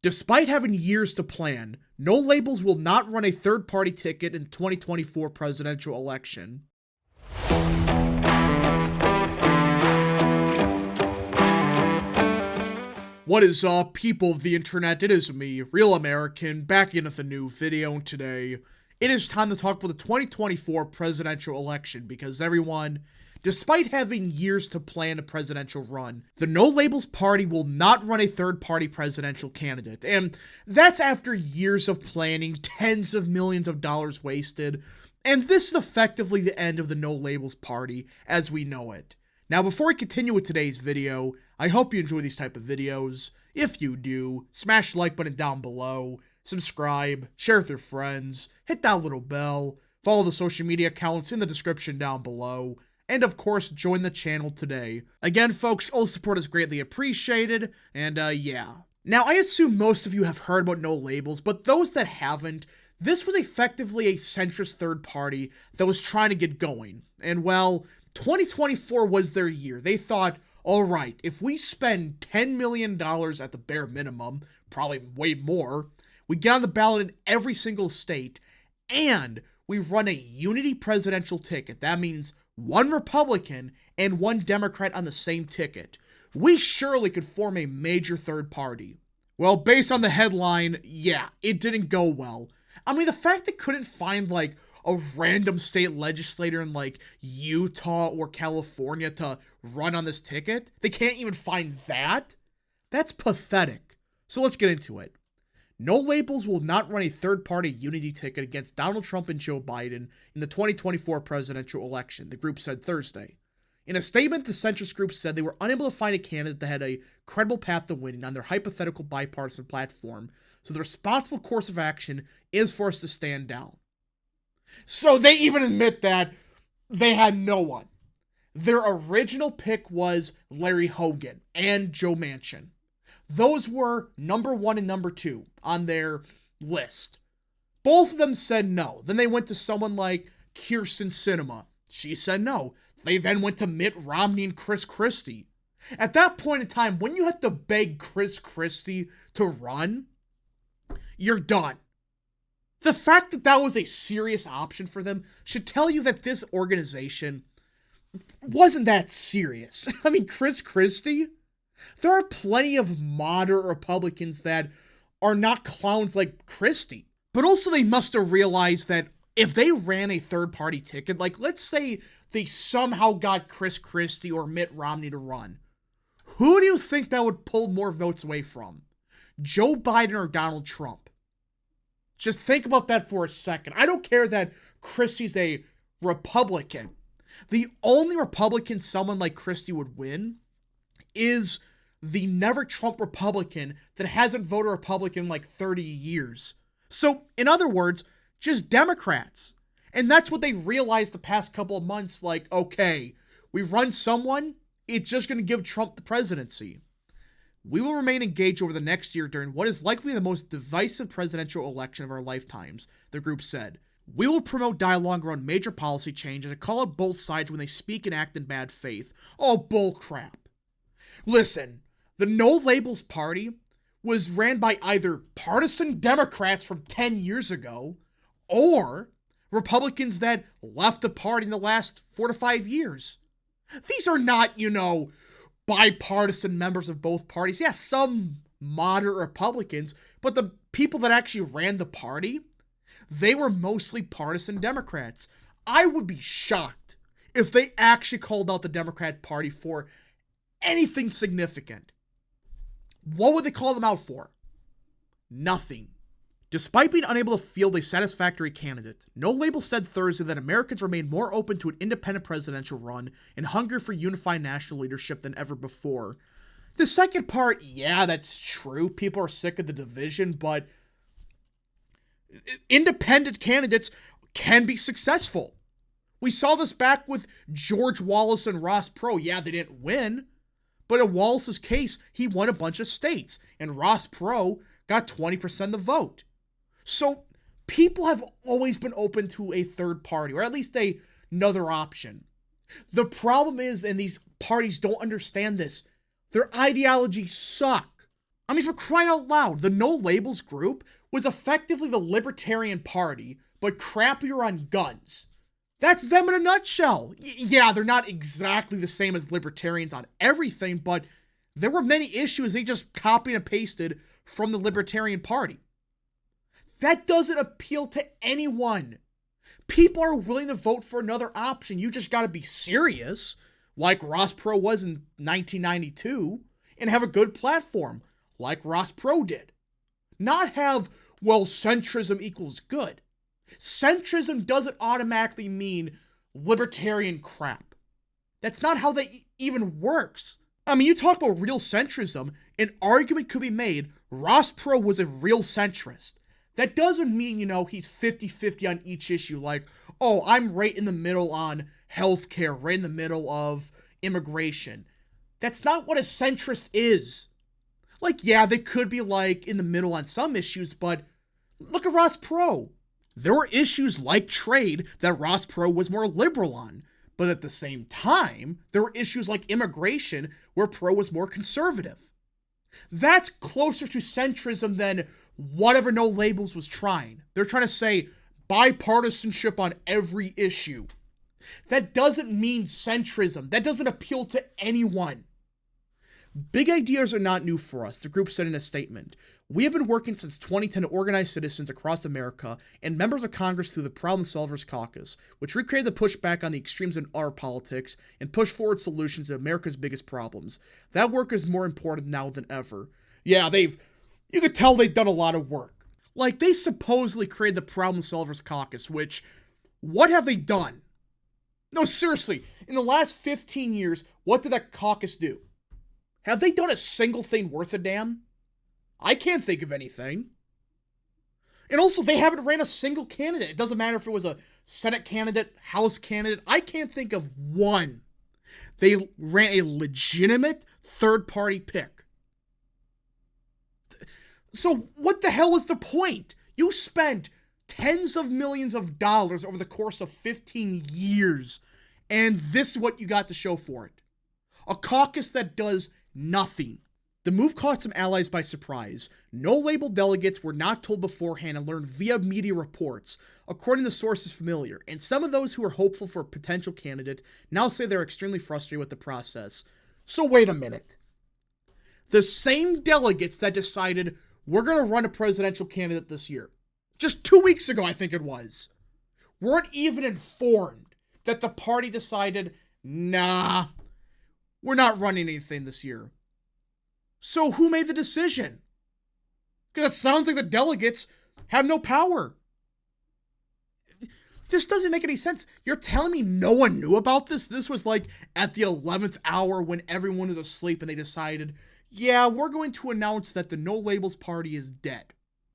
Despite having years to plan, No Labels will not run a third-party ticket in the 2024 presidential election. What is up, people of the internet? It is me, Real American, back in with a new video, and today it is time to talk about the 2024 presidential election because everyone, despite having years to plan a presidential run, the No Labels party will not run a third-party presidential candidate, and that's after years of planning, tens of millions of dollars wasted, and this is effectively the end of the No Labels party as we know it. Now, before we continue with today's video, I hope you enjoy these type of videos. If you do, smash the like button down below, subscribe, share with your friends, hit that little bell, follow the social media accounts in the description down below, and of course, join the channel today. Again, folks, all support is greatly appreciated, and yeah. Now, I assume most of you have heard about No Labels, but those that haven't, this was effectively a centrist third party that was trying to get going, and well, 2024 was their year. They thought, alright, if we spend $10 million at the bare minimum, probably way more, we get on the ballot in every single state, and we run a unity presidential ticket. That means one Republican and one Democrat on the same ticket. We surely could form a major third party. Well, based on the headline, yeah, it didn't go well. I mean, the fact they couldn't find, like, a random state legislator in, like, Utah or California to run on this ticket? They can't even find that? That's pathetic. So let's get into it. No Labels will not run a third-party unity ticket against Donald Trump and Joe Biden in the 2024 presidential election, the group said Thursday. In a statement, the centrist group said they were unable to find a candidate that had a credible path to winning on their hypothetical bipartisan platform, so the responsible course of action is for us to stand down. So they even admit that they had no one. Their original pick was Larry Hogan and Joe Manchin. Those were number 1 and number 2 on their list. Both of them said no. Then they went to someone like Kyrsten Sinema. She said no. They then went to Mitt Romney and Chris Christie. At that point in time, when you have to beg Chris Christie to run, you're done. The fact that that was a serious option for them should tell you that this organization wasn't that serious. I mean, Chris Christie? There are plenty of moderate Republicans that are not clowns like Christie. But also they must have realized that if they ran a third-party ticket, like let's say they somehow got Chris Christie or Mitt Romney to run, who do you think that would pull more votes away from? Joe Biden or Donald Trump? Just think about that for a second. I don't care that Christie's a Republican. The only Republican someone like Christie would win is the never-Trump Republican that hasn't voted Republican in like 30 years. So, in other words, just Democrats. And that's what they realized the past couple of months, like, okay, we run someone, it's just going to give Trump the presidency. We will remain engaged over the next year during what is likely the most divisive presidential election of our lifetimes, the group said. We will promote dialogue around major policy changes and call out both sides when they speak and act in bad faith. Oh, bullcrap. Listen, the No Labels party was ran by either partisan Democrats from 10 years ago or Republicans that left the party in the last 4 to 5 years. These are not, bipartisan members of both parties. Yeah, some moderate Republicans, but the people that actually ran the party, they were mostly partisan Democrats. I would be shocked if they actually called out the Democrat Party for anything significant. What would they call them out for? Nothing. Despite being unable to field a satisfactory candidate, No Label said Thursday that Americans remain more open to an independent presidential run and hungry for unified national leadership than ever before. The second part, yeah, that's true. People are sick of the division, but independent candidates can be successful. We saw this back with George Wallace and Ross Perot. Yeah, they didn't win, but in Wallace's case, he won a bunch of states, and Ross Perot got 20% of the vote. So people have always been open to a third party, or at least another option. The problem is, and these parties don't understand this, their ideologies suck. I mean, for crying out loud, the No Labels group was effectively the Libertarian Party, but crappier on guns. That's them in a nutshell. Yeah, they're not exactly the same as libertarians on everything, but there were many issues they just copied and pasted from the Libertarian Party. That doesn't appeal to anyone. People are willing to vote for another option. You just gotta be serious, like Ross Perot was in 1992, and have a good platform, like Ross Perot did. Not have, well, centrism equals good. Centrism doesn't automatically mean libertarian crap. That's not how that even works. I mean, you talk about real centrism, an argument could be made Ross Perot was a real centrist. That doesn't mean, he's 50-50 on each issue, like, oh, I'm right in the middle on healthcare, right in the middle of immigration. That's not what a centrist is. Like, yeah, they could be, like, in the middle on some issues, but look at Ross Perot. There were issues like trade that Ross Perot was more liberal on, but at the same time, there were issues like immigration where Perot was more conservative. That's closer to centrism than whatever No Labels was trying. They're trying to say bipartisanship on every issue. That doesn't mean centrism. That doesn't appeal to anyone. Big ideas are not new for us, the group said in a statement. We have been working since 2010 to organize citizens across America and members of Congress through the Problem Solvers Caucus, which recreated the pushback on the extremes in our politics and push forward solutions to America's biggest problems. That work is more important now than ever. Yeah, you could tell they've done a lot of work. Like, they supposedly created the Problem Solvers Caucus, which, what have they done? No, seriously, in the last 15 years, what did that caucus do? Have they done a single thing worth a damn? I can't think of anything. And also, they haven't ran a single candidate. It doesn't matter if it was a Senate candidate, House candidate. I can't think of one. They ran a legitimate third-party pick. So what the hell is the point? You spent tens of millions of dollars over the course of 15 years, and this is what you got to show for it. A caucus that does nothing. The move caught some allies by surprise. No label delegates were not told beforehand and learned via media reports, according to sources familiar, and some of those who are hopeful for a potential candidate now say they're extremely frustrated with the process. So wait a minute. The same delegates that decided we're going to run a presidential candidate this year, just 2 weeks ago I think it was, weren't even informed that the party decided, nah, we're not running anything this year. So who made the decision? Because it sounds like the delegates have no power. This doesn't make any sense. You're telling me no one knew about this? This was like at the 11th hour when everyone was asleep and they decided, yeah, we're going to announce that the No Labels party is dead.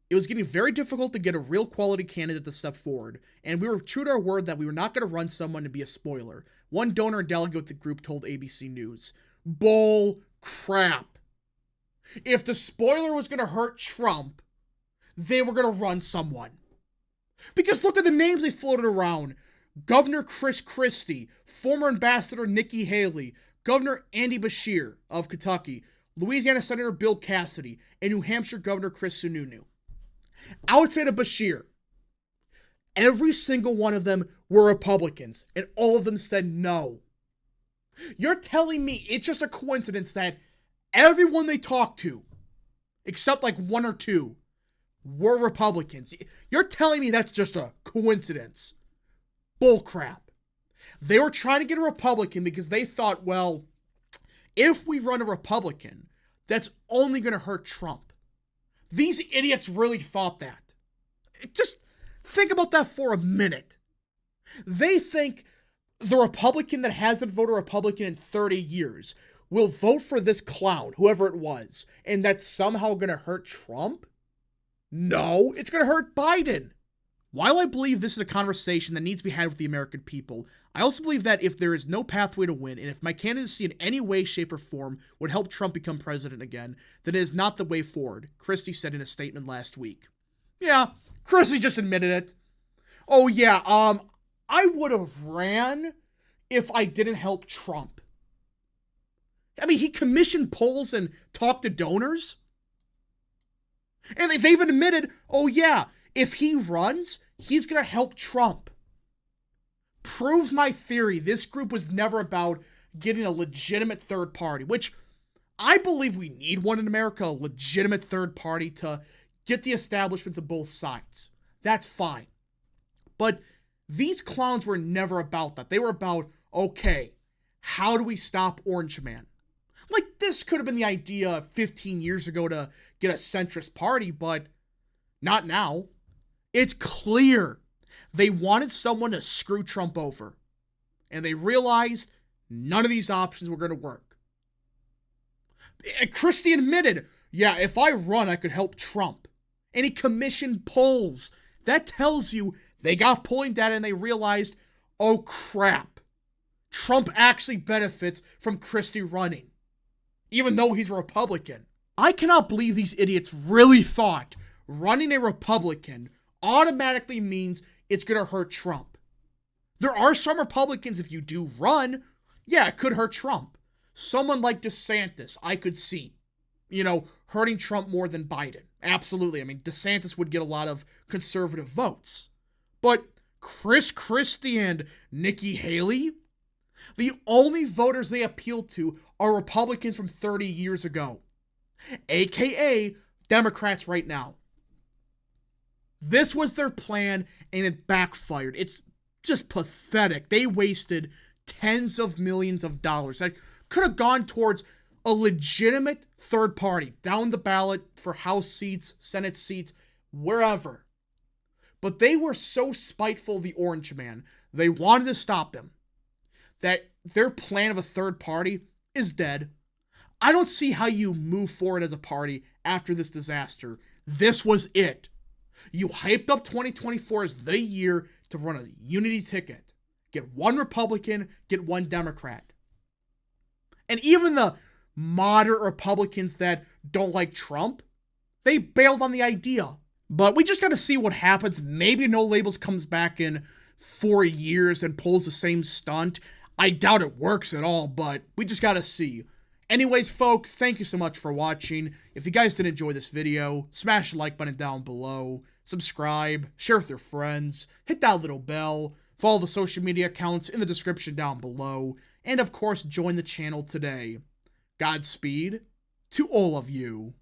It was getting very difficult to get a real quality candidate to step forward, and we were true to our word that we were not going to run someone to be a spoiler. One donor and delegate with the group told ABC News. Bull crap. If the spoiler was going to hurt Trump, they were going to run someone. Because look at the names they floated around. Governor Chris Christie, former Ambassador Nikki Haley, Governor Andy Beshear of Kentucky, Louisiana Senator Bill Cassidy, and New Hampshire Governor Chris Sununu. Outside of Beshear, every single one of them were Republicans, and all of them said no. You're telling me it's just a coincidence that everyone they talked to, except like one or two, were Republicans. You're telling me that's just a coincidence. Bullcrap. They were trying to get a Republican because they thought, well, if we run a Republican, that's only going to hurt Trump. These idiots really thought that. Just think about that for a minute. They think the Republican that hasn't voted Republican in 30 years will vote for this clown, whoever it was, and that's somehow going to hurt Trump? No, it's going to hurt Biden. While I believe this is a conversation that needs to be had with the American people, I also believe that if there is no pathway to win, and if my candidacy in any way, shape, or form would help Trump become president again, then it is not the way forward, Christie said in a statement last week. Yeah, Christie just admitted it. Oh yeah, I would have ran if I didn't help Trump. I mean, he commissioned polls and talked to donors. And they've even admitted, oh yeah, if he runs, he's gonna help Trump. Proves my theory. This group was never about getting a legitimate third party, which I believe we need one in America, a legitimate third party to get the establishments of both sides. That's fine. But these clowns were never about that. They were about, okay, how do we stop Orange Man? Like, this could have been the idea 15 years ago to get a centrist party, but not now. It's clear they wanted someone to screw Trump over. And they realized none of these options were going to work. Christie admitted, yeah, if I run, I could help Trump. And he commissioned polls. That tells you they got polling data and they realized, oh crap, Trump actually benefits from Christie running, even though he's a Republican. I cannot believe these idiots really thought running a Republican automatically means it's going to hurt Trump. There are some Republicans, if you do run, yeah, it could hurt Trump. Someone like DeSantis, I could see, hurting Trump more than Biden. Absolutely. I mean, DeSantis would get a lot of conservative votes. But Chris Christie and Nikki Haley, the only voters they appeal to are Republicans from 30 years ago, aka Democrats right now. This was their plan and it backfired. It's just pathetic. They wasted tens of millions of dollars that could have gone towards a legitimate third party down the ballot for House seats, Senate seats, wherever. But they were so spiteful of the Orange Man, they wanted to stop him, that their plan of a third party is dead. I don't see how you move forward as a party after this disaster. This was it. You hyped up 2024 as the year to run a unity ticket. Get one Republican, get one Democrat. And even the moderate Republicans that don't like Trump, they bailed on the idea. But we just got to see what happens. Maybe No Labels comes back in 4 years and pulls the same stunt. I doubt it works at all, but we just got to see. Anyways, folks, thank you so much for watching. If you guys did enjoy this video, smash the like button down below, subscribe, share with your friends, hit that little bell, follow the social media accounts in the description down below, and of course, join the channel today. Godspeed to all of you.